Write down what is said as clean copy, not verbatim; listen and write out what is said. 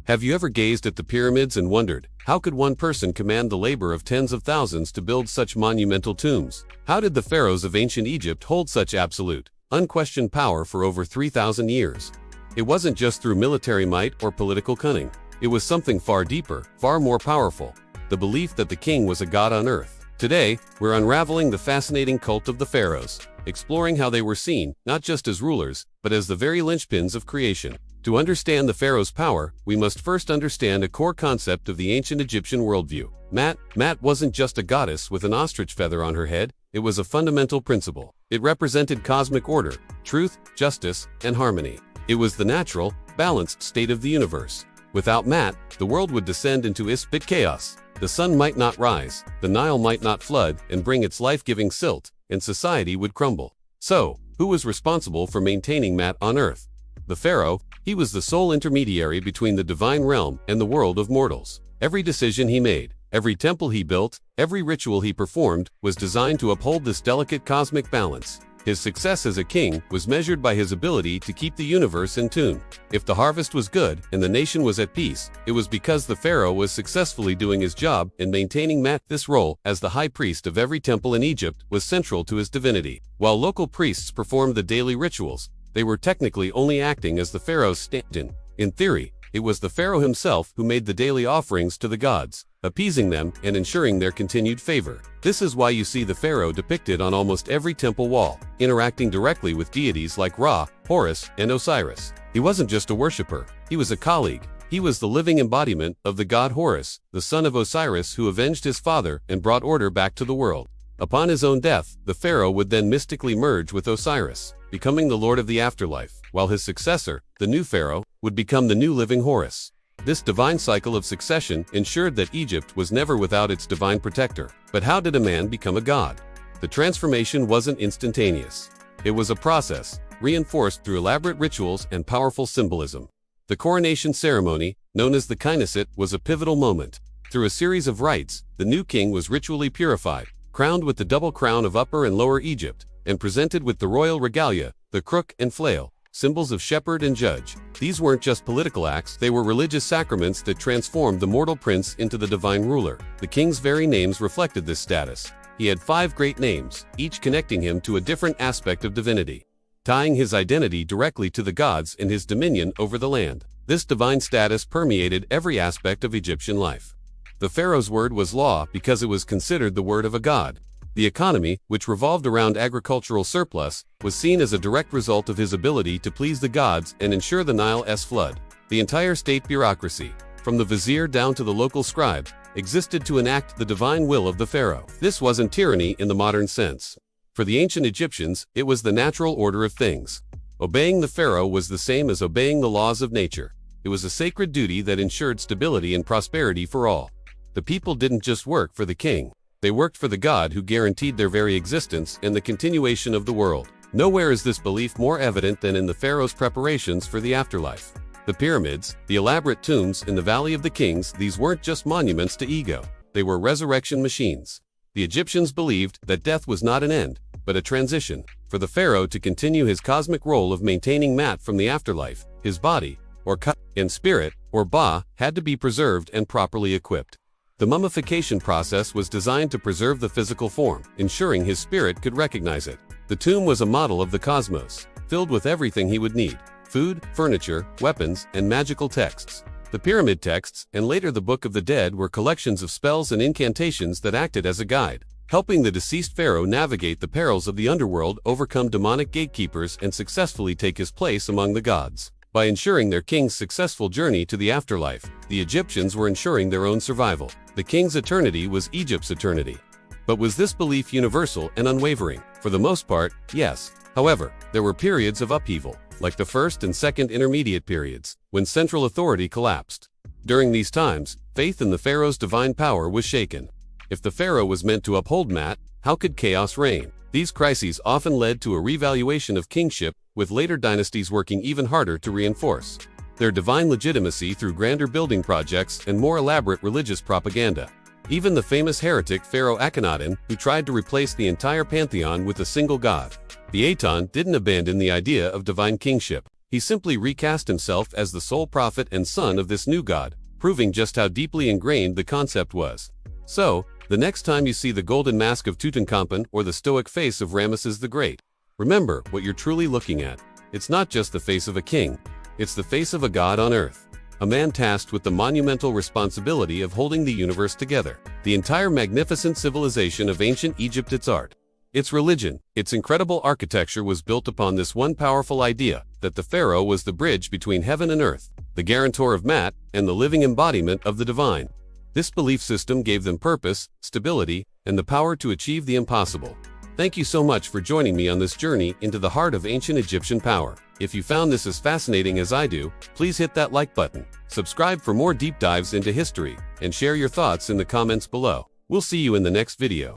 Have you ever gazed at the pyramids and wondered, how could one person command the labor of tens of thousands to build such monumental tombs? How did the pharaohs of ancient Egypt hold such absolute, unquestioned power for over 3,000 years? It wasn't just through military might or political cunning. It was something far deeper, far more powerful: the belief that the king was a god on earth. Today, we're unraveling the fascinating cult of the pharaohs, exploring how they were seen, not just as rulers, but as the very linchpins of creation. To understand the pharaoh's power, we must first understand a core concept of the ancient Egyptian worldview. Mat wasn't just a goddess with an ostrich feather on her head, it was a fundamental principle. It represented cosmic order, truth, justice, and harmony. It was the natural, balanced state of the universe. Without Mat, the world would descend into ispit chaos. The sun might not rise, the Nile might not flood and bring its life-giving silt, and society would crumble. So, who was responsible for maintaining Mat on earth? The pharaoh. He was the sole intermediary between the divine realm and the world of mortals. Every decision he made, every temple he built, every ritual he performed was designed to uphold this delicate cosmic balance. His success as a king was measured by his ability to keep the universe in tune. If the harvest was good and the nation was at peace, it was because the pharaoh was successfully doing his job in maintaining Mat. This role, as the high priest of every temple in Egypt, was central to his divinity. While local priests performed the daily rituals, they were technically only acting as the pharaoh's stand-in. In theory, it was the pharaoh himself who made the daily offerings to the gods, appeasing them and ensuring their continued favor. This is why you see the pharaoh depicted on almost every temple wall, interacting directly with deities like Ra, Horus, and Osiris. He wasn't just a worshipper, he was a colleague. He was the living embodiment of the god Horus, the son of Osiris who avenged his father and brought order back to the world. Upon his own death, the pharaoh would then mystically merge with Osiris, becoming the lord of the afterlife, while his successor, the new pharaoh, would become the new living Horus. This divine cycle of succession ensured that Egypt was never without its divine protector. But how did a man become a god? The transformation wasn't instantaneous. It was a process, reinforced through elaborate rituals and powerful symbolism. The coronation ceremony, known as the Knesset, was a pivotal moment. Through a series of rites, the new king was ritually purified, crowned with the double crown of Upper and Lower Egypt, and presented with the royal regalia, the crook and flail, symbols of shepherd and judge. These weren't just political acts, they were religious sacraments that transformed the mortal prince into the divine ruler. The king's very names reflected this status. He had 5 great names, each connecting him to a different aspect of divinity, tying his identity directly to the gods and his dominion over the land. This divine status permeated every aspect of Egyptian life. The pharaoh's word was law because it was considered the word of a god. The economy, which revolved around agricultural surplus, was seen as a direct result of his ability to please the gods and ensure the Nile's flood. The entire state bureaucracy, from the vizier down to the local scribe, existed to enact the divine will of the pharaoh. This wasn't tyranny in the modern sense. For the ancient Egyptians, it was the natural order of things. Obeying the pharaoh was the same as obeying the laws of nature. It was a sacred duty that ensured stability and prosperity for all. The people didn't just work for the king. They worked for the god who guaranteed their very existence and the continuation of the world. Nowhere is this belief more evident than in the pharaoh's preparations for the afterlife. The pyramids, the elaborate tombs in the Valley of the Kings, these weren't just monuments to ego. They were resurrection machines. The Egyptians believed that death was not an end, but a transition. For the pharaoh to continue his cosmic role of maintaining Mat from the afterlife, his body, or Ka, and spirit, or Ba, had to be preserved and properly equipped. The mummification process was designed to preserve the physical form, ensuring his spirit could recognize it. The tomb was a model of the cosmos, filled with everything he would need: food, furniture, weapons, and magical texts. The pyramid texts, and later the Book of the Dead, were collections of spells and incantations that acted as a guide, helping the deceased pharaoh navigate the perils of the underworld, overcome demonic gatekeepers, and successfully take his place among the gods. By ensuring their king's successful journey to the afterlife, the Egyptians were ensuring their own survival. The king's eternity was Egypt's eternity. But was this belief universal and unwavering? For the most part, yes. However, there were periods of upheaval, like the first and second intermediate periods, when central authority collapsed. During these times, faith in the pharaoh's divine power was shaken. If the pharaoh was meant to uphold Mat, how could chaos reign? These crises often led to a revaluation of kingship, with later dynasties working even harder to reinforce their divine legitimacy through grander building projects and more elaborate religious propaganda. Even the famous heretic Pharaoh Akhenaten, who tried to replace the entire pantheon with a single god, the Aton, didn't abandon the idea of divine kingship. He simply recast himself as the sole prophet and son of this new god, proving just how deeply ingrained the concept was. So, the next time you see the golden mask of Tutankhamun or the stoic face of Ramesses the Great, remember what you're truly looking at. It's not just the face of a king, it's the face of a god on earth. A man tasked with the monumental responsibility of holding the universe together. The entire magnificent civilization of ancient Egypt, its art, its religion, its incredible architecture was built upon this one powerful idea, that the pharaoh was the bridge between heaven and earth, the guarantor of Maat, and the living embodiment of the divine. This belief system gave them purpose, stability, and the power to achieve the impossible. Thank you so much for joining me on this journey into the heart of ancient Egyptian power. If you found this as fascinating as I do, please hit that like button, subscribe for more deep dives into history, and share your thoughts in the comments below. We'll see you in the next video.